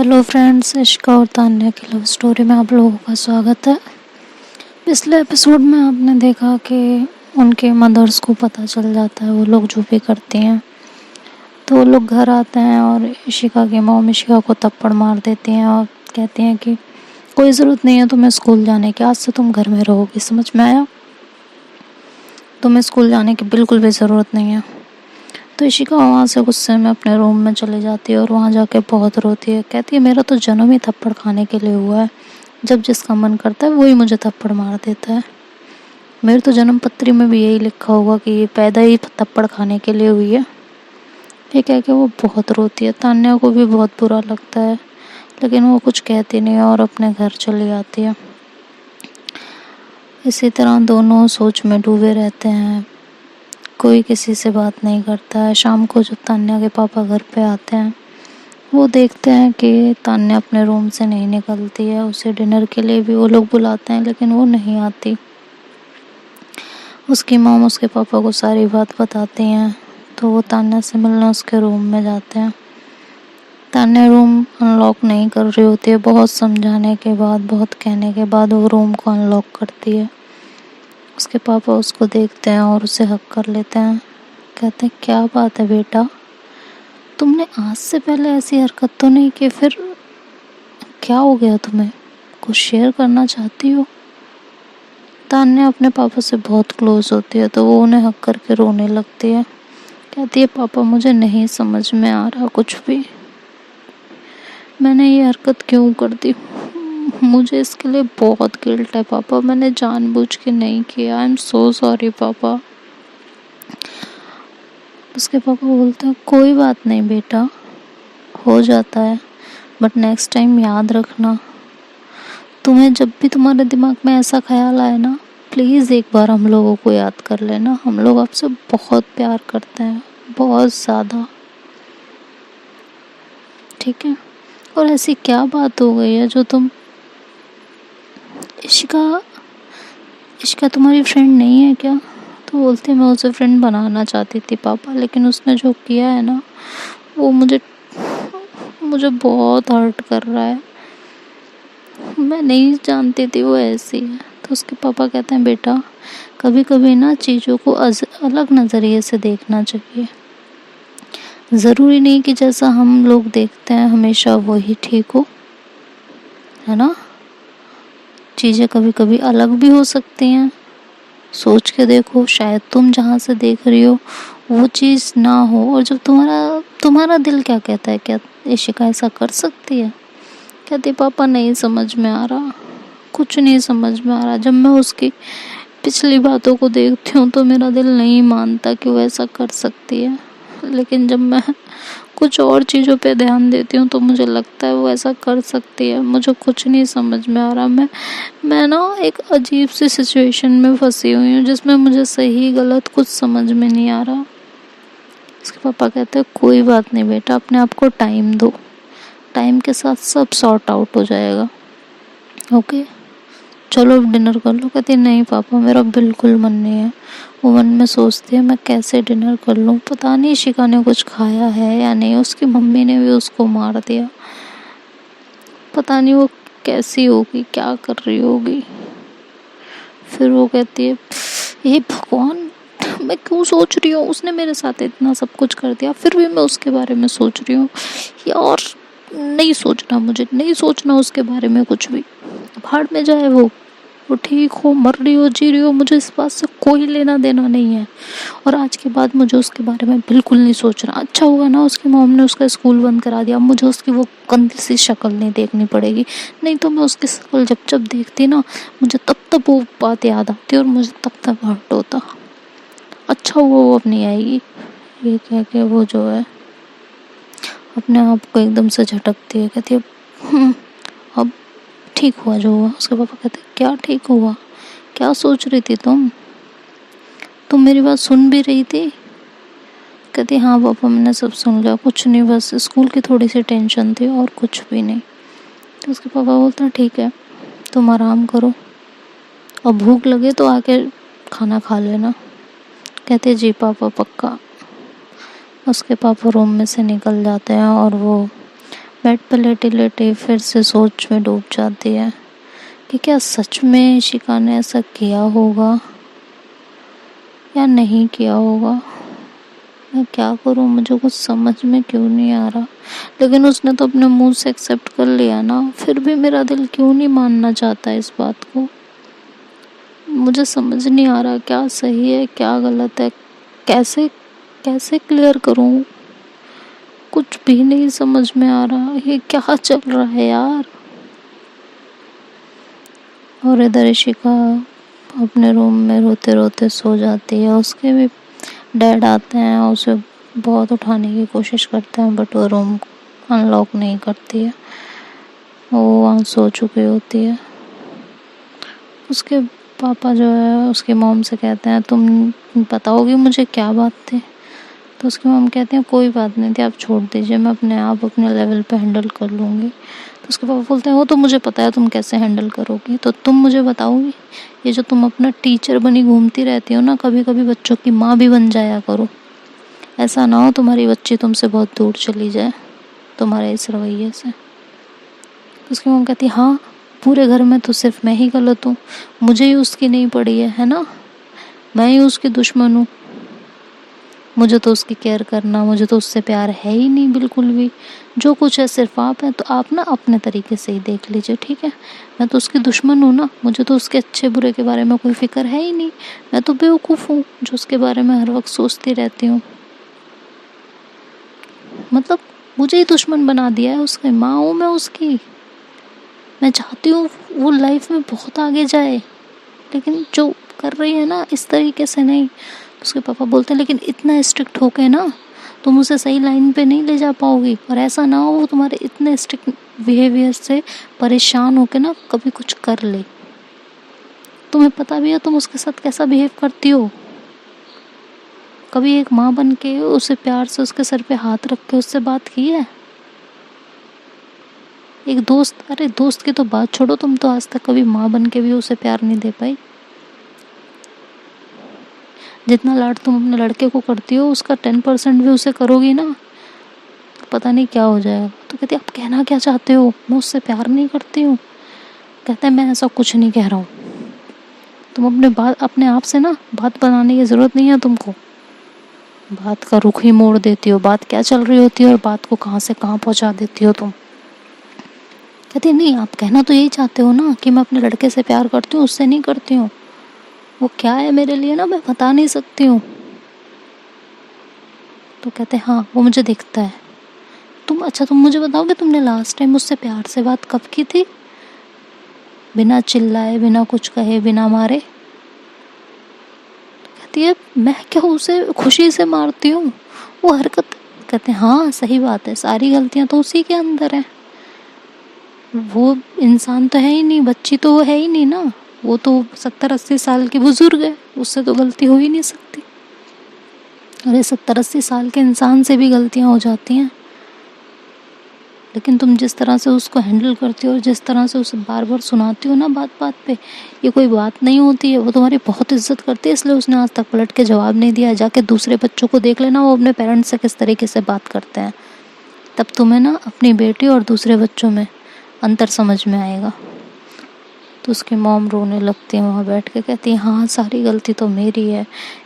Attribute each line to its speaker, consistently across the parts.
Speaker 1: Hello friends, इश्का और तान्या की love story में आप लोगों का स्वागत है। पिछले एपिसोड में आपने देखा कि उनके मदर्स को पता चल जाता है वो लोग जो भी करती हैं, तो वो लोग घर आते हैं और इशिका की मॉम इशिका को थप्पड़ मार देती हैं और कहती हैं कि कोई ज़रूरत नहीं है तुम्हें स्कूल जाने की, आज से तुम घर में रहोगी, समझ में आया? तुम्हें स्कूल जाने की बिल्कुल भी ज़रूरत नहीं है। तो इशिका वहाँ से गुस्से में अपने रूम में चली जाती है और वहाँ जाके बहुत रोती है। कहती है मेरा तो जन्म ही थप्पड़ खाने के लिए हुआ है, जब जिसका मन करता है वही मुझे थप्पड़ मार देता है। मेरे तो जन्म पत्री में भी यही लिखा होगा कि ये पैदा ही थप्पड़ खाने के लिए हुई है। ये कह के वो बहुत रोती है। तान्या को भी बहुत बुरा लगता है, लेकिन वो कुछ कहती नहीं और अपने घर चली आती है। इसी तरह दोनों सोच में डूबे रहते हैं, कोई किसी से बात नहीं करता है। शाम को जब तान्या के पापा घर पे आते हैं, वो देखते हैं कि तान्या अपने रूम से नहीं निकलती है। उसे डिनर के लिए भी वो लोग बुलाते हैं, लेकिन वो नहीं आती। उसकी मॉम उसके पापा को सारी बात बताती हैं, तो वो तान्या से मिलने उसके रूम में जाते हैं। तान्या रूम अनलॉक नहीं कर रही होती है। बहुत समझाने के बाद, बहुत कहने के बाद वो रूम को अनलॉक करती है। उसके पापा उसको देखते हैं और उसे हक कर लेते हैं। कहते हैं क्या बात है बेटा, तुमने आज से पहले ऐसी हरकत तो नहीं की, फिर क्या हो गया तुम्हें? कुछ शेयर करना चाहती हो? तान्या अपने पापा से बहुत क्लोज होती है, तो वो उन्हें हक करके रोने लगती है। कहती है पापा मुझे नहीं समझ में आ रहा कुछ भी, मैंने ये हरकत क्यों कर दी? मुझे इसके लिए बहुत गिल्ट है पापा, मैंने जानबूझ के नहीं किया। आई एम सो सॉरी पापा। उसके पापा बोलते हैं कोई बात नहीं बेटा, हो जाता है, बट नेक्स्ट टाइम याद रखना, तुम्हें जब भी तुम्हारे दिमाग में ऐसा ख्याल आए ना, प्लीज़ एक बार हम लोगों को याद कर लेना। हम लोग आपसे बहुत प्यार करते हैं, बहुत ज़्यादा, ठीक है? और ऐसी क्या बात हो गई है जो तुम इशिका इशिका तुम्हारी फ्रेंड नहीं है क्या? तो बोलती है मैं उसे फ्रेंड बनाना चाहती थी पापा, लेकिन उसने जो किया है ना, वो मुझे बहुत हर्ट कर रहा है। मैं नहीं जानती थी वो ऐसी है। तो उसके पापा कहते हैं बेटा, कभी कभी ना चीज़ों को अलग नज़रिए से देखना चाहिए। ज़रूरी नहीं कि जैसा हम लोग देखते हैं हमेशा वही ठीक हो, है ना? चीज़ें कभी कभी अलग भी हो सकती हैं। सोच के देखो, शायद तुम जहाँ से देख रही हो वो चीज़ ना हो, और जब तुम्हारा दिल क्या कहता है, क्या इशिका ऐसा कर सकती है? कहती पापा नहीं समझ में आ रहा, कुछ नहीं समझ में आ रहा। जब मैं उसकी पिछली बातों को देखती हूँ तो मेरा दिल नहीं मानता कि वो ऐसा कर सकती है, लेकिन जब मैं कुछ और चीज़ों पे ध्यान देती हूँ तो मुझे लगता है वो ऐसा कर सकती है। मुझे कुछ नहीं समझ में आ रहा। मैं ना एक अजीब सी सिचुएशन में फंसी हुई हूँ, जिसमें मुझे सही गलत कुछ समझ में नहीं आ रहा। उसके पापा कहते हैं कोई बात नहीं बेटा, अपने आप को टाइम दो, टाइम के साथ सब सॉर्ट आउट हो जाएगा, ओके? चलो अब डिनर कर लो। कहती नहीं पापा मेरा बिल्कुल मन नहीं है। वो मन में सोचती है मैं कैसे डिनर कर लूँ, पता नहीं इशिका ने कुछ खाया है या नहीं, उसकी मम्मी ने भी उसको मार दिया, पता नहीं वो कैसी होगी, क्या कर रही होगी। फिर वो कहती है ये भगवान, मैं क्यों सोच रही हूँ, उसने मेरे साथ इतना सब कुछ कर दिया, फिर भी मैं उसके बारे में सोच रही हूँ यार। नहीं सोचना, मुझे नहीं सोचना उसके बारे में कुछ भी, भाड़ में जाए वो ठीक हो, मर रही हो, जी रही हो, मुझे इस बात से कोई लेना देना नहीं है। और आज के बाद मुझे उसके बारे में बिल्कुल नहीं सोचना। अच्छा हुआ ना उसकी मॉम ने उसका स्कूल बंद करा दिया, मुझे उसकी वो गंदी सी शक्ल नहीं देखनी पड़ेगी। नहीं तो मैं उसकी शक्ल जब जब देखती ना, मुझे तब वो बात याद आती और मुझे तब हर्ट होता। अच्छा हुआ वो अब नहीं आएगी। ये कह के वो जो है अपने आप को एकदम से झटकती है। कहती है अब ठीक हुआ जो हुआ। उसके पापा कहते क्या ठीक हुआ, क्या सोच रही थी तुम मेरी बात सुन भी रही थी? कहती हाँ पापा मैंने सब सुन लिया, कुछ नहीं, बस स्कूल की थोड़ी सी टेंशन थी और कुछ भी नहीं। तो उसके पापा बोलते हैं ठीक है तुम आराम करो, और भूख लगे तो आके खाना खा लेना। कहते जी पापा पक्का। उसके पापा रूम में से निकल जाते हैं और वो बेड पर लेटे लेटे फिर से सोच में डूब जाती है कि क्या सच में इशिका ने ऐसा किया होगा या नहीं किया होगा। मैं क्या करूं, मुझे कुछ समझ में क्यों नहीं आ रहा। लेकिन उसने तो अपने मुंह से एक्सेप्ट कर लिया ना, फिर भी मेरा दिल क्यों नहीं मानना चाहता इस बात को। मुझे समझ नहीं आ रहा क्या सही है क्या गलत है, कैसे कैसे क्लियर करूं। कुछ भी नहीं समझ में आ रहा, ये क्या चल रहा है यार। और इधर इशिका अपने रूम में रोते रोते सो जाती है। उसके भी डैड आते हैं, उसे बहुत उठाने की कोशिश करते हैं बट वो रूम अनलॉक नहीं करती है, वो वहाँ सो चुकी होती है। उसके पापा जो है उसकी मॉम से कहते हैं तुम बताओगी मुझे क्या बात थी। तो उसकी मॉम कहती हैं कोई बात नहीं थी, आप छोड़ दीजिए, मैं अपने आप अपने लेवल पे हैंडल कर लूँगी। तो उसके पापा बोलते हैं वो तो मुझे पता है तुम कैसे हैंडल करोगी, तो तुम मुझे बताओगी। ये जो तुम अपना टीचर बनी घूमती रहती हो ना, कभी कभी बच्चों की माँ भी बन जाया करो। ऐसा ना हो तुम्हारी बच्ची तुमसे बहुत दूर चली जाए तुम्हारे इस रवैये से। उसकी मॉम कहती हाँ, पूरे घर में तो सिर्फ मैं ही गलत हूँ, मुझे ही उसकी नहीं पड़ी है ना, मैं ही उसकी दुश्मन हूँ। मुझे तो उसकी केयर करना, मुझे तो उससे प्यार है ही नहीं बिल्कुल भी। जो कुछ है सिर्फ आप हैं, तो आप ना अपने तरीके से ही देख लीजिए, ठीक है। मैं तो उसकी दुश्मन हूँ ना, मुझे तो उसके अच्छे बुरे के बारे में कोई फिक्र है ही नहीं। मैं तो बेवकूफ़ हूँ जो उसके बारे में हर वक्त सोचती रहती हूँ। मतलब मुझे ही दुश्मन बना दिया है उसकी, माँ हूँ मैं उसकी। मैं चाहती हूँ वो लाइफ में बहुत आगे जाए, लेकिन जो कर रही है ना इस तरीके से नहीं। उसके पापा बोलते हैं लेकिन इतना स्ट्रिक्ट होके ना तुम उसे सही लाइन पे नहीं ले जा पाओगी, और ऐसा ना हो वो तुम्हारे इतने स्ट्रिक्ट बिहेवियर से परेशान होके ना कभी कुछ कर ले। तुम्हें पता भी है तुम उसके साथ कैसा बिहेव करती हो। कभी एक माँ बन के उसे प्यार से उसके सर पे हाथ रख के उससे बात की है। एक दोस्त, अरे दोस्त की तो बात छोड़ो, तुम तो आज तक कभी माँ बन के भी उसे प्यार नहीं दे पाई। जितना लाड तुम अपने लड़के को करती हो उसका 10% भी उसे करोगी ना तो पता नहीं क्या हो जाएगा। तो कहती आप कहना क्या चाहते हो, मैं उससे प्यार नहीं करती हूँ। कहते हैं मैं ऐसा कुछ नहीं कह रहा हूँ, तुम अपने आप से ना बात बनाने की ज़रूरत नहीं है तुमको। बात का रुख ही मोड़ देती हो, बात क्या चल रही होती है और बात को कहाँ से कहाँ पहुँचा देती हो तुम। कहती नहीं, आप कहना तो यही चाहते हो ना कि मैं अपने लड़के से प्यार करती हूँ, उससे नहीं करती हूँ। वो क्या है मेरे लिए ना मैं बता नहीं सकती हूँ। तो कहते हाँ वो मुझे दिखता है। तुम मुझे बताओगे तुमने लास्ट टाइम मुझसे प्यार से बात कब की थी, बिना चिल्लाए, बिना कुछ कहे, बिना मारे। कहती है मैं क्या उसे खुशी से मारती हूँ, वो हरकत। कहते हाँ सही बात है, सारी गलतियाँ तो उसी के अंदर है। वो इंसान तो है ही नहीं, बच्ची तो वो है ही नहीं ना, वो तो 70-80 साल की बुजुर्ग है, उससे तो गलती हो ही नहीं सकती। अरे 70-80 साल के इंसान से भी गलतियाँ हो जाती हैं। लेकिन तुम जिस तरह से उसको हैंडल करती हो और जिस तरह से उसे बार बार सुनाती हो ना बात बात पे, ये कोई बात नहीं होती है। वो तुम्हारी बहुत इज्जत करती है, इसलिए उसने आज तक पलट के जवाब नहीं दिया। जाके दूसरे बच्चों को देख लेना वो अपने पेरेंट्स से किस तरीके से बात करते हैं, तब तुम्हें ना अपनी बेटी और दूसरे बच्चों में अंतर समझ में आएगा। तो उसकी मॉम रोने लगती है वहाँ बैठ के, कहती है हाँ सारी गलती तो मेरी है,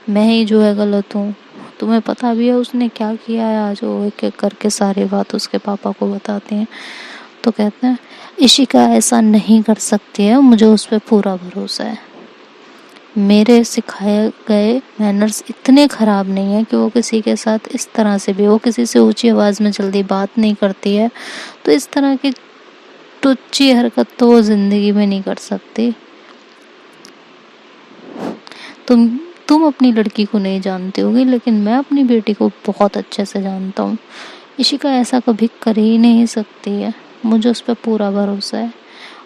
Speaker 1: मैं ही जो है गलत हूँ। तुम्हें पता भी है उसने क्या किया है आज। वो एक एक करके सारी बात उसके पापा को बताती हैं। तो कहते हैं इशिका ऐसा नहीं कर सकती है, मुझे उस पर पूरा भरोसा है। मेरे सिखाए गए मैनर्स इतने ख़राब नहीं है कि वो किसी के साथ इस तरह से भी, वो किसी से ऊंची आवाज़ में जल्दी बात नहीं करती है। तो इस तरह की टुच्ची हरकत तो वो ज़िंदगी में नहीं कर सकती। तुम अपनी लड़की को नहीं जानती होगी, लेकिन मैं अपनी बेटी को बहुत अच्छे से जानता हूँ। इशिका ऐसा कभी कर ही नहीं सकती है, मुझे उस पर पूरा भरोसा है।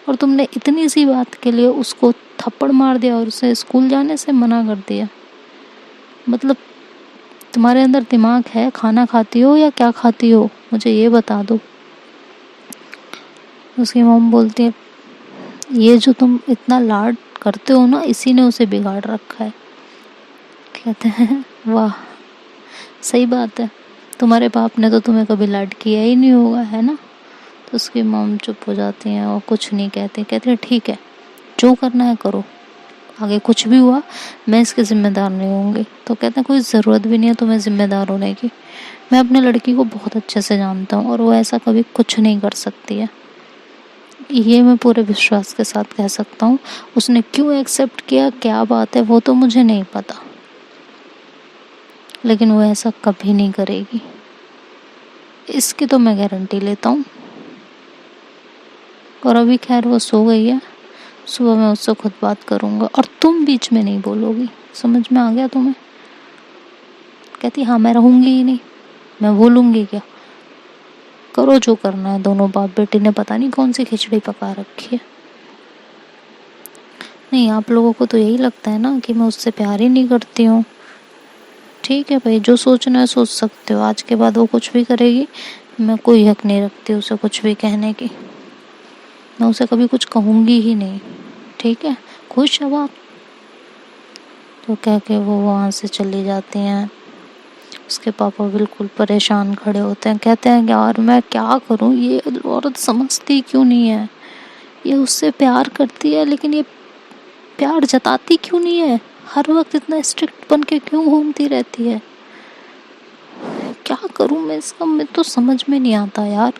Speaker 1: और तुमने इतनी सी बात के लिए उसको थप्पड़ मार दिया और उसे स्कूल जाने से मना कर दिया। मतलब तुम्हारे अंदर दिमाग है, खाना खाती हो या क्या खाती हो, मुझे ये बता दो। उसकी मॉम बोलती है ये जो तुम इतना लाड करते हो ना, इसी ने उसे बिगाड़ रखा है। कहते हैं वाह सही बात है, तुम्हारे बाप ने तो तुम्हें कभी लाड किया ही नहीं होगा, है ना। तो उसकी मॉम चुप हो जाती हैं और कुछ नहीं कहती, कहती है ठीक है जो करना है करो, आगे कुछ भी हुआ मैं इसकी जिम्मेदार नहीं होंगी। तो कहते हैं कोई ज़रूरत भी नहीं है तुम्हें जिम्मेदार होने की, मैं अपने लड़की को बहुत अच्छे से जानता हूँ और वो ऐसा कभी कुछ नहीं कर सकती है, ये मैं पूरे विश्वास के साथ कह सकता हूँ। उसने क्यों एक्सेप्ट किया, क्या बात है, वो तो मुझे नहीं पता, लेकिन वो ऐसा कभी नहीं करेगी, इसकी तो मैं गारंटी लेता हूँ। और अभी खैर वो सो गई है, सुबह मैं उससे खुद बात करूँगा और तुम बीच में नहीं बोलोगी, समझ में आ गया तुम्हें? कहती हाँ मैं रहूँगी ही नहीं, मैं बोलूँगी क्या, करो जो करना है। दोनों बाप बेटी ने पता नहीं कौन सी खिचड़ी पका रखी है। नहीं, आप लोगों को तो यही लगता है ना कि मैं उससे प्यार ही नहीं करती हूँ। ठीक है भाई, जो सोचना है सोच सकते हो, आज के बाद वो कुछ भी करेगी मैं कोई हक नहीं रखती उसे कुछ भी कहने की, मैं उसे कभी कुछ कहूँगी ही नहीं। ठीक है, खुश अब आप? तो कह के वो वहाँ से चली जाती हैं। उसके पापा बिल्कुल परेशान खड़े होते हैं, कहते हैं यार मैं क्या करूँ, ये औरत समझती क्यों नहीं है, ये उससे प्यार करती है लेकिन ये प्यार जताती क्यों नहीं है, हर वक्त इतना स्ट्रिक्ट बन के क्यों घूमती रहती है, क्या करूँ मैं इसका, मैं तो समझ में नहीं आता यार।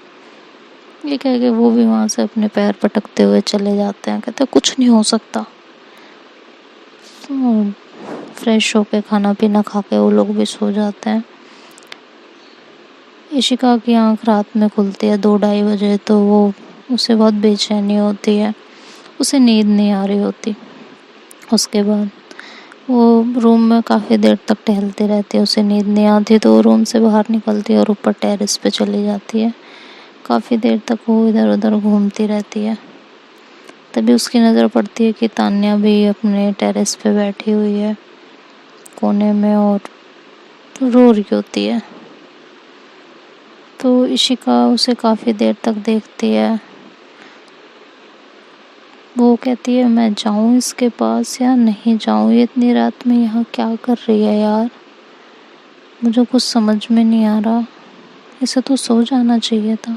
Speaker 1: ये कह के वो भी वहाँ से अपने पैर पटकते हुए चले जाते हैं, कहते हैं कुछ नहीं हो सकता। तो फ्रेश होके खाना पीना खा के वो लोग भी सो जाते हैं। इशिका की आंख रात में खुलती है 2-2:30 बजे, तो वो उसे बहुत बेचैनी होती है, उसे नींद नहीं आ रही होती। उसके बाद वो रूम में काफ़ी देर तक टहलती रहती है, उसे नींद नहीं आती तो वो रूम से बाहर निकलती है और ऊपर टेरेस पे चली जाती है। काफ़ी देर तक वो इधर उधर घूमती रहती है। तभी उसकी नज़र पड़ती है कि तान्या भी अपने टेरेस पे बैठी हुई है कोने में और रो रही होती है। तो इशिका उसे काफ़ी देर तक देखती है। वो कहती है मैं जाऊँ इसके पास या नहीं जाऊँ, ये इतनी रात में यहाँ क्या कर रही है यार, मुझे कुछ समझ में नहीं आ रहा, इसे तो सो जाना चाहिए था।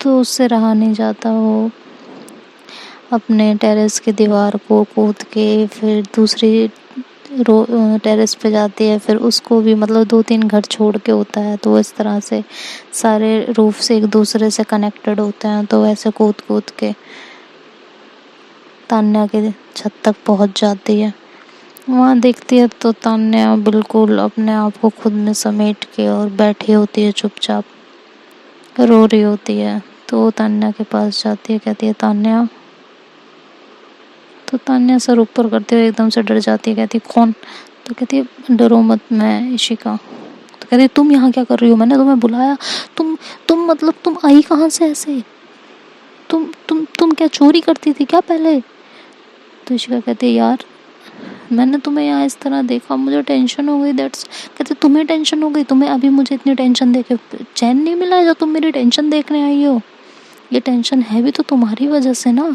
Speaker 1: तो उससे रहा नहीं जाता, वो अपने टेरेस की दीवार को कूद के फिर दूसरी टेरेस पे जाती है, फिर उसको भी मतलब 2-3 घर छोड़ के होता है, तो इस तरह से सारे रूफ से एक दूसरे से कनेक्टेड होते हैं, तो ऐसे कूद कूद के तान्या के छत तक पहुंच जाती है। वहाँ देखती है तो तान्या बिल्कुल अपने आप को खुद में समेट के और बैठी होती है, चुपचाप रो रही होती है। तो तान्या के पास जाती है, कहती है तान्या। तो तान्या सर ऊपर करते हुए एकदम से डर जाती है, कहती है कौन? तो कहती है डरो मत, मैं इशिका। तो कहती है तुम यहाँ क्या कर रही हो, मैंने तुम्हें बुलाया, तुम मतलब तुम आई कहाँ से ऐसे, तुम क्या चोरी करती थी क्या पहले? तो इशिका कहती है यार मैंने तुम्हें यहाँ इस तरह देखा, मुझे टेंशन हो गई, दैट्स। कहते तुम्हें टेंशन हो गई, तुम्हें अभी मुझे इतनी टेंशन देके चैन नहीं मिला है जो तुम मेरी टेंशन देखने आई हो, ये टेंशन है भी तो तुम्हारी वजह से ना।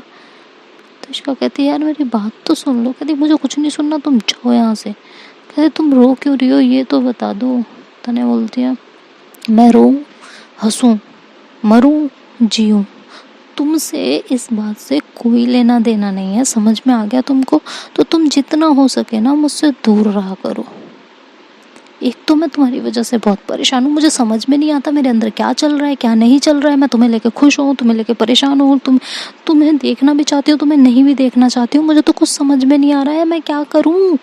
Speaker 1: तो इसका कहती है यार मेरी बात तो सुन लो। कहती मुझे कुछ नहीं सुनना, तुम जाओ यहाँ से। कहते तुम रो क्यों रही हो ये तो बता दो। तने बोलती है मैं रो, हंसूं, मरूं, जीऊं, तुमसे इस बात से कोई लेना देना नहीं है, समझ में आ गया तुमको? तो तुम जितना हो सके ना मुझसे दूर रहा करो। एक तो मैं तुम्हारी वजह से बहुत परेशान हूँ, मुझे समझ में नहीं आता मेरे अंदर क्या चल रहा है क्या नहीं चल रहा है, मैं तुम्हें लेके खुश हूँ, तुम्हें लेके परेशान हूँ, तुम्हें देखना भी चाहती हूँ, तुम्हें नहीं भी देखना चाहती हूँ, मुझे तो कुछ समझ में नहीं आ रहा है मैं क्या करूँ।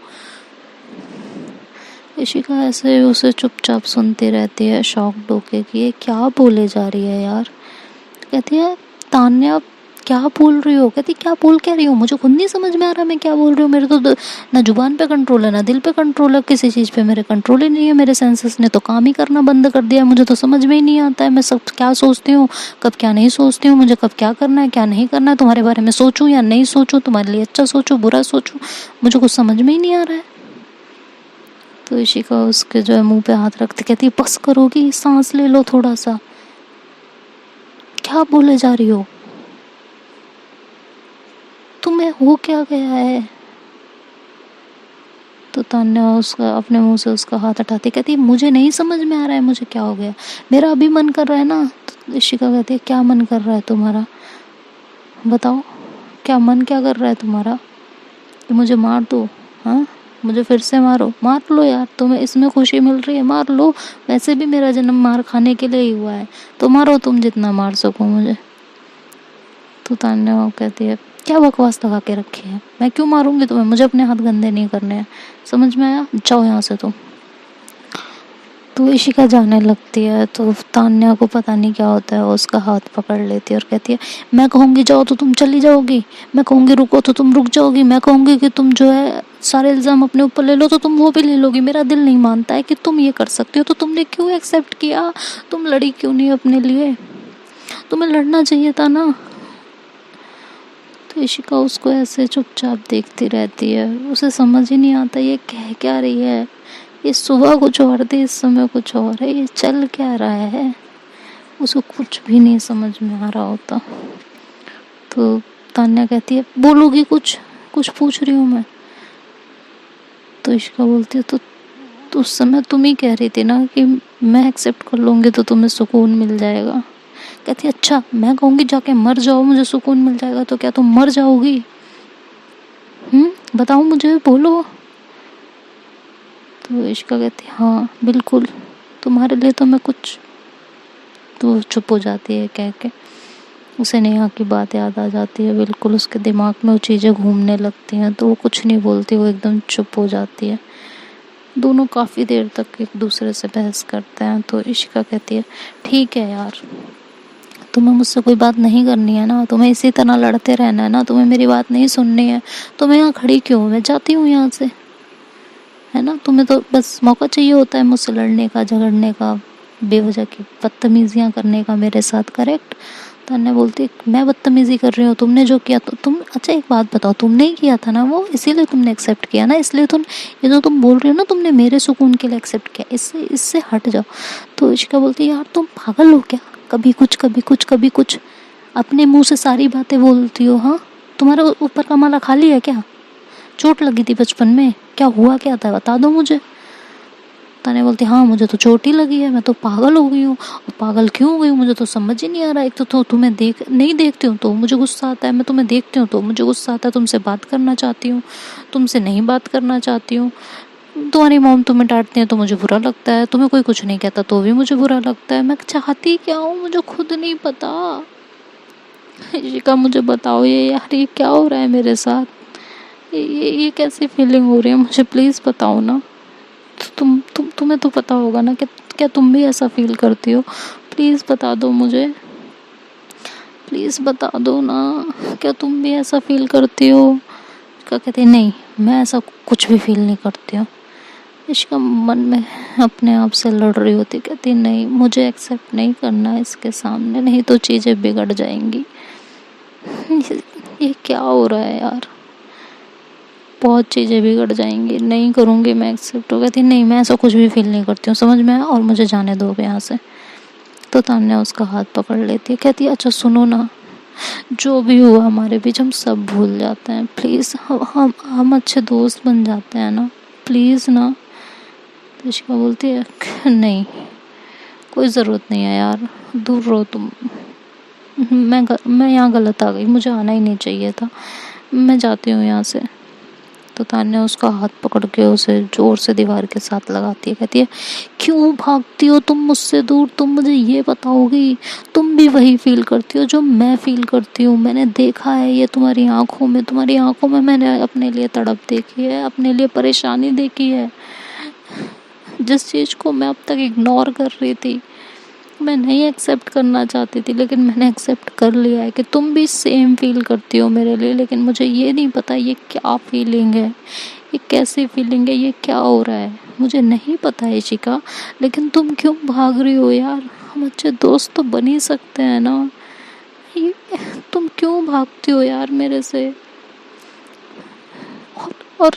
Speaker 1: इशिका ऐसे उसे चुपचाप सुनती रहती है, शौक होके कि ये क्या बोले जा रही है यार। कहती है तान्या क्या बोल रही हो? कहती क्या बोल क्या रही हो, मुझे खुद नहीं समझ में आ रहा मैं क्या बोल रही हूँ, मेरे तो ना जुबान पे कंट्रोल है ना दिल पे कंट्रोल है, किसी चीज़ पे मेरे कंट्रोल ही नहीं है, मेरे सेंसेस ने तो काम ही करना बंद कर दिया, मुझे तो समझ में ही नहीं आता है मैं सब क्या सोचती हूँ कब क्या नहीं सोचती हूँ, मुझे कब क्या करना है क्या नहीं करना है, तुम्हारे बारे में सोचूं या नहीं सोचूं, तुम्हारे लिए अच्छा सोचूं बुरा सोचूं, मुझे कुछ समझ में ही नहीं आ रहा है। तो इशिका उसके जो है मुंह पे हाथ रखती कहती बस करोगी, सांस ले लो थोड़ा सा, क्या बोले जा रही हो, तुम्हें हो क्या गया है? तो तान्या उसका अपने मुंह से उसका हाथ हटाती कहती है मुझे नहीं समझ में आ रहा है मुझे क्या हो गया, मेरा अभी मन कर रहा है ना। तो इशिका कहती है क्या मन कर रहा है तुम्हारा, बताओ क्या मन क्या कर रहा है तुम्हारा, कि मुझे मार दो, हाँ मुझे फिर से मारो, मार लो यार, तुम्हें इसमें खुशी मिल रही है मार लो, वैसे भी मेरा जन्म मार खाने के लिए ही हुआ है, तो मारो तुम जितना मार सको मुझे। तो तान्या कहती है क्या बकवास लगा के रखी है, मैं क्यों मारूंगी तुम्हें, मुझे अपने हाथ गंदे नहीं करने हैं, समझ में आया, जाओ यहाँ से तुम। तो इशिका जाने लगती है तो तान्या को पता नहीं क्या होता है, वो उसका हाथ पकड़ लेती है और कहती है मैं कहूँगी जाओ तो तुम चली जाओगी, मैं कहूँगी रुको तो तुम रुक जाओगी, मैं कहूँगी कि तुम जो है सारे इल्ज़ाम अपने ऊपर ले लो तो तुम वो भी ले लोगी, मेरा दिल नहीं मानता है कि तुम ये कर सकती हो, तो तुमने क्यों एक्सेप्ट किया, तुम लड़ी क्यों नहीं अपने लिए, तुम्हें लड़ना चाहिए था ना। तो इशिका उसको ऐसे चुपचाप देखती रहती है, उसे समझ ही नहीं आता ये कह क्या रही है, ये सुबह कुछ और थी इस समय कुछ और है, ये चल क्या रहा है, उसको कुछ भी नहीं समझ में आ रहा होता। तो तान्या कहती है बोलोगी कुछ, कुछ पूछ रही हूँ मैं। तो इशिका बोलती है तो उस समय तुम ही कह रही थी ना कि मैं एक्सेप्ट कर लूँगी तो तुम्हें सुकून मिल जाएगा। कहती है अच्छा मैं कहूँगी जाके मर जाओ मुझे सुकून मिल जाएगा, तो क्या तुम मर जाओगी, बताओ मुझे बोलो। तो इशिका कहती है हाँ बिल्कुल, तुम्हारे लिए तो मैं कुछ, तो चुप हो जाती है कह के, उसे नेहा की बात याद आ जाती है, बिल्कुल उसके दिमाग में वो चीज़ें घूमने लगती हैं, तो वो कुछ नहीं बोलती, वो एकदम चुप हो जाती है। दोनों काफ़ी देर तक एक दूसरे से बहस करते हैं। तो इशिका कहती है ठीक है यार, तुम्हें मुझसे कोई बात नहीं करनी है ना, तुम्हें इसी तरह लड़ते रहना है ना, तुम्हें मेरी बात नहीं सुननी है, तो मैं यहाँ खड़ी क्यों, मैं जाती हूँ यहाँ से, है ना, तुम्हें तो बस मौका चाहिए होता है मुझसे लड़ने का, झगड़ने का, बेवजह की बदतमीजियाँ करने का मेरे साथ, करेक्ट। तान्या बोलती मैं बदतमीजी कर रही हूँ, तुमने जो किया तो तुम, अच्छा एक बात बताओ, तुमने ही किया था ना वो, इसीलिए तुमने एक्सेप्ट किया ना, इसलिए तुम ये जो तुम बोल रही हो ना तुमने मेरे सुकून के लिए एक्सेप्ट किया, इससे इससे हट जाओ। तो इशिका बोलती यार तुम पागल हो क्या, कभी कुछ कभी कुछ कभी कुछ, अपने मुंह से सारी बातें बोलती हो, हाँ तुम्हारा ऊपर का माला खाली है क्या, चोट लगी थी बचपन में, क्या हुआ क्या था बता दो मुझे। तान्या बोलती हाँ मुझे तो चोट ही लगी है, मैं तो पागल हो गई हूँ, और पागल क्यों हो गई हूँ मुझे तो समझ ही नहीं आ रहा, एक तो तुम्हें नहीं देखती हूँ तो मुझे गुस्सा आता है, मैं तुम्हें देखती हूँ तो मुझे गुस्सा आता है, तुमसे बात करना चाहती हूँ, तुमसे नहीं बात करना चाहती हूँ, तुम्हारी मॉम तुम्हें डांटती है तो मुझे बुरा लगता है, तुम्हें कोई कुछ नहीं कहता तो भी मुझे बुरा लगता है, मैं चाहती क्या हूँ मुझे खुद नहीं पता। इशिका मुझे बताओ ये यार ये क्या हो रहा है मेरे साथ, ये कैसी फीलिंग हो रही है मुझे प्लीज़ बताओ ना। तो तुम्हें तो पता होगा ना कि क्या तुम भी ऐसा फील करती हो, प्लीज़ बता दो मुझे, प्लीज़ बता दो ना, क्या तुम भी ऐसा फील करती हो। क्या कहते नहीं मैं ऐसा कुछ भी फील नहीं करती हूँ। इसका मन में अपने आप से लड़ रही होती, कहती नहीं मुझे एक्सेप्ट नहीं करना है इसके सामने, नहीं तो चीज़ें बिगड़ जाएंगी। ये क्या हो रहा है यार, बहुत चीज़ें बिगड़ जाएंगी, नहीं करूँगी मैं एक्सेप्ट। हो कहती नहीं मैं ऐसा कुछ भी फील नहीं करती हूँ, समझ में आया, और मुझे जाने दोगे यहाँ से। तो तान्या उसका हाथ पकड़ लेती है, कहती है अच्छा सुनो ना, जो भी हुआ हमारे बीच हम सब भूल जाते हैं प्लीज़, हम अच्छे दोस्त बन जाते हैं ना प्लीज़ ना। तो इशिका बोलती है नहीं कोई ज़रूरत नहीं है यार, दूर रहो तुम, मैं यहाँ गलत आ गई, मुझे आना ही नहीं चाहिए था, मैं जाती हूँ यहाँ से। तो तान्या उसका हाथ पकड़ के उसे जोर से दीवार के साथ लगाती है, कहती है क्यों भागती हो तुम मुझसे दूर, तुम मुझे ये बताओगी, तुम भी वही फील करती हो जो मैं फील करती हूँ, मैंने देखा है ये तुम्हारी आंखों में मैंने अपने लिए तड़प देखी है, अपने लिए परेशानी देखी है, जिस चीज़ को मैं अब तक इग्नोर कर रही थी, मैं नहीं एक्सेप्ट करना चाहती थी, लेकिन मैंने एक्सेप्ट कर लिया है कि तुम भी सेम फील करती हो मेरे लिए, लेकिन मुझे ये नहीं पता ये क्या फीलिंग है, ये कैसी फीलिंग है, ये क्या हो रहा है, मुझे नहीं पता है इशिका, लेकिन तुम क्यों भाग रही हो यार, हम अच्छे दोस्त तो बन ही सकते हैं ना, ये तुम क्यों भागती हो यार मेरे से। और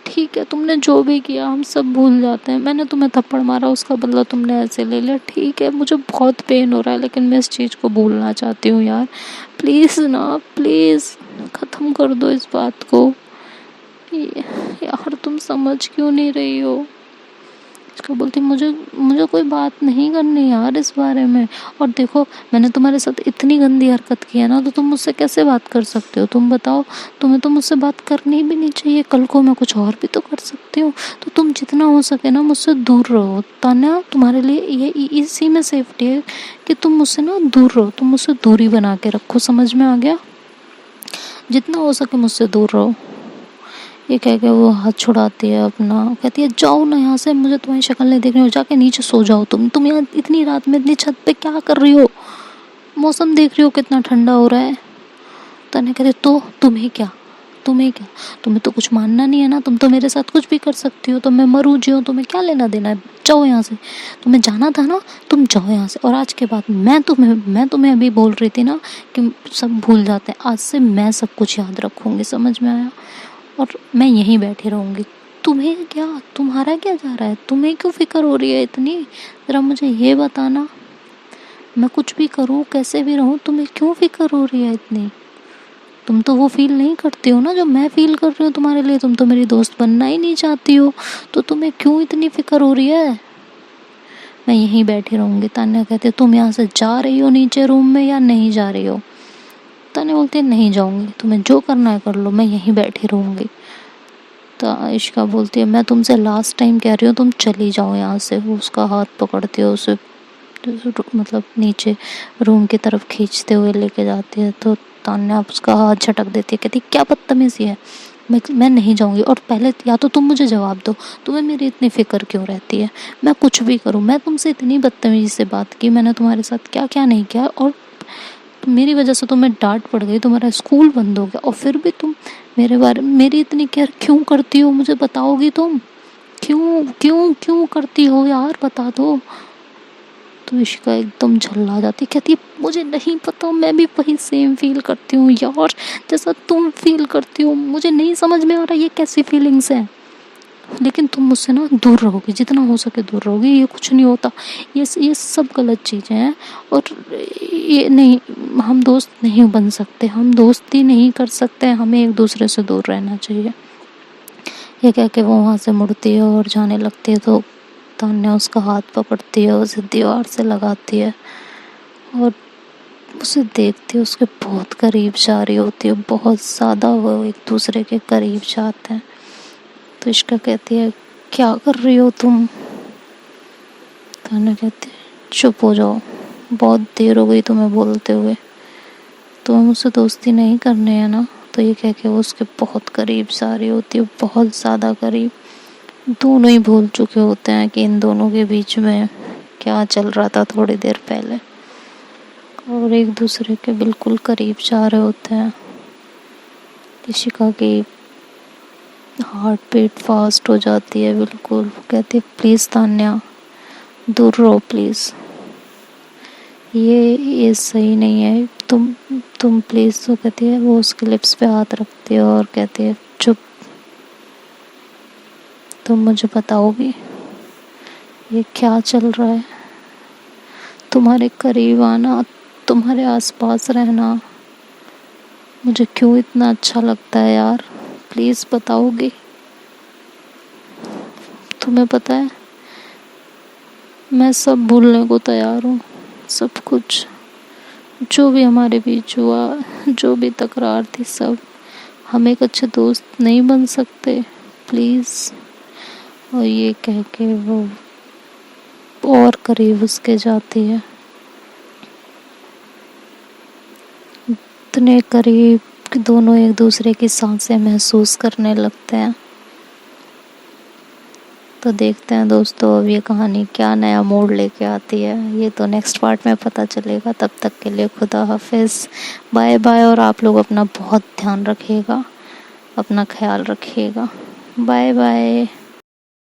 Speaker 1: ठीक है तुमने जो भी किया हम सब भूल जाते हैं, मैंने तुम्हें थप्पड़ मारा उसका बदला तुमने ऐसे ले लिया, ठीक है मुझे बहुत पेन हो रहा है, लेकिन मैं इस चीज़ को भूलना चाहती हूँ यार, प्लीज़ ना प्लीज़ ख़त्म कर दो इस बात को, यार तुम समझ क्यों नहीं रही हो। उसको बोलती मुझे मुझे कोई बात नहीं करनी यार इस बारे में। और देखो मैंने तुम्हारे साथ इतनी गंदी हरकत की है ना, तो तुम मुझसे कैसे बात कर सकते हो, तुम बताओ। तुम्हें तो मुझसे बात करनी भी नहीं चाहिए, कल को मैं कुछ और भी तो कर सकती हूँ। तो तुम जितना हो सके ना मुझसे दूर रहो। तान्या तुम्हारे लिए ये इसी में सेफ्टी है कि तुम मुझसे ना दूर रहो, तुम मुझसे दूरी बना के रखो, समझ में आ गया। जितना हो सके मुझसे दूर रहो। ये कह के वो हाथ छुड़ाती है अपना, कहती है जाओ ना यहाँ से, मुझे तुम्हारी शक्ल नहीं देखनी हो, जाके नीचे सो जाओ। तुम यहाँ इतनी रात में इतनी छत पे क्या कर रही हो, मौसम देख रही हो कितना ठंडा हो रहा है। तने कहते तो तुम्हें क्या, तुम्हें तो कुछ मानना नहीं है ना, तुम तो मेरे साथ कुछ भी कर सकती हो, तो मैं मरूँ जिऊँ तुम्हें क्या लेना देना है, जाओ यहाँ से। तुम्हें जाना था ना, तुम जाओ यहाँ से। और आज के बाद मैं तुम्हें अभी बोल रही थी ना कि सब भूल जाते हैं, आज से मैं सब कुछ याद रखूँगी, समझ में आया। और मैं यहीं बैठी रहूँगी। तुम्हें क्या, तुम्हारा क्या जा रहा है, तुम्हें क्यों फिक्र हो रही है इतनी, ज़रा मुझे ये बताना। मैं कुछ भी करूँ कैसे भी रहूँ, तुम्हें क्यों फिक्र हो रही है इतनी। तुम तो वो फील नहीं करती हो ना जो मैं फील कर रही हूँ तुम्हारे लिए, तुम तो मेरी दोस्त बनना ही नहीं चाहती हो, तो तुम्हें क्यों इतनी फिक्र हो रही है। मैं यहीं बैठी रहूँगी। तान्या कहती है तुम यहाँ से जा रही हो नीचे रूम में या नहीं जा रही हो। तान्या बोलती है नहीं जाऊँगी, तुम्हें जो करना है कर लो, मैं यहीं बैठी रहूँगी। तो इश्का बोलती है मैं तुमसे लास्ट टाइम कह रही हूँ तुम चली जाओ यहाँ से। वो उसका हाथ पकड़ती है, उसे मतलब नीचे रूम की तरफ खींचते हुए लेके जाती है। तो तान्या उसका हाथ झटक देती है, कहती क्या बदतमीजी है, मैं नहीं जाऊँगी। और पहले या तो तुम मुझे जवाब दो, तुम्हें मेरी इतनी फ़िक्र क्यों रहती है। मैं कुछ भी करूँ, मैं तुमसे इतनी बदतमीजी से बात की, मैंने तुम्हारे साथ क्या क्या नहीं किया, और मेरी वजह से तुम्हें डांट पड़ गई, तुम्हारा स्कूल बंद हो गया, और फिर भी तुम मेरे बारे में मेरी इतनी केयर क्यों करती हो, मुझे बताओगी तुम। क्यों क्यों क्यों करती हो यार, बता दो। तो इशिका एकदम झल्ला जाती, कहती है मुझे नहीं पता, मैं भी वही सेम फील करती हूँ यार जैसा तुम फील करती हो। मुझे नहीं समझ में आ रहा ये कैसी फीलिंग्स हैं, लेकिन तुम मुझसे ना दूर रहोगी, जितना हो सके दूर रहोगी। ये कुछ नहीं होता, ये सब गलत चीज़ें हैं। और ये नहीं, हम दोस्त नहीं बन सकते, हम दोस्ती नहीं कर सकते, हमें एक दूसरे से दूर रहना चाहिए। ये कह के वो वहाँ से मुड़ती है और जाने लगती है। तो तान्या उसका हाथ पकड़ती है, उसे दीवार से लगाती है और उसे देखती है, उसके बहुत करीब जा रही होती है, बहुत ज़्यादा वो एक दूसरे के करीब जाते हैं। तो इश्का कहती है क्या कर रही हो तुम। तान्या कहती है चुप हो जाओ, बहुत देर हो गई तुम्हें बोलते हुए, तुम्हें मुझसे दोस्ती नहीं करनी है ना। तो ये कह के वो उसके बहुत करीब जा रही होती है, बहुत ज़्यादा करीब। दोनों ही भूल चुके होते हैं कि इन दोनों के बीच में क्या चल रहा था थोड़ी देर पहले, और एक दूसरे के बिल्कुल करीब जा रहे होते हैं। इशिका की हार्ट बीट फास्ट हो जाती है बिल्कुल। कहती है प्लीज़ तान्या दूर रहो प्लीज़, ये सही नहीं है, तुम प्लीज़। तो कहती है, वो उसके लिप्स पे हाथ रखती है और कहती है चुप, तुम मुझे बताओगी ये क्या चल रहा है। तुम्हारे करीब आना, तुम्हारे आसपास रहना मुझे क्यों इतना अच्छा लगता है यार, प्लीज़ बताओगी। तुम्हें पता है मैं सब भूलने को तैयार हूँ, सब कुछ जो भी हमारे बीच हुआ, जो भी तकरार थी सब। हम एक अच्छे दोस्त नहीं बन सकते प्लीज़। और ये कह के वो और करीब उसके जाती है, इतने करीब कि दोनों एक दूसरे की सांसें महसूस करने लगते हैं। तो देखते हैं दोस्तों अब ये कहानी क्या नया मोड़ लेके आती है, ये तो नेक्स्ट पार्ट में पता चलेगा। तब तक के लिए खुदा हाफिज़, बाय बाय। और आप लोग अपना बहुत ध्यान रखिएगा, अपना ख्याल रखिएगा, बाय बाय।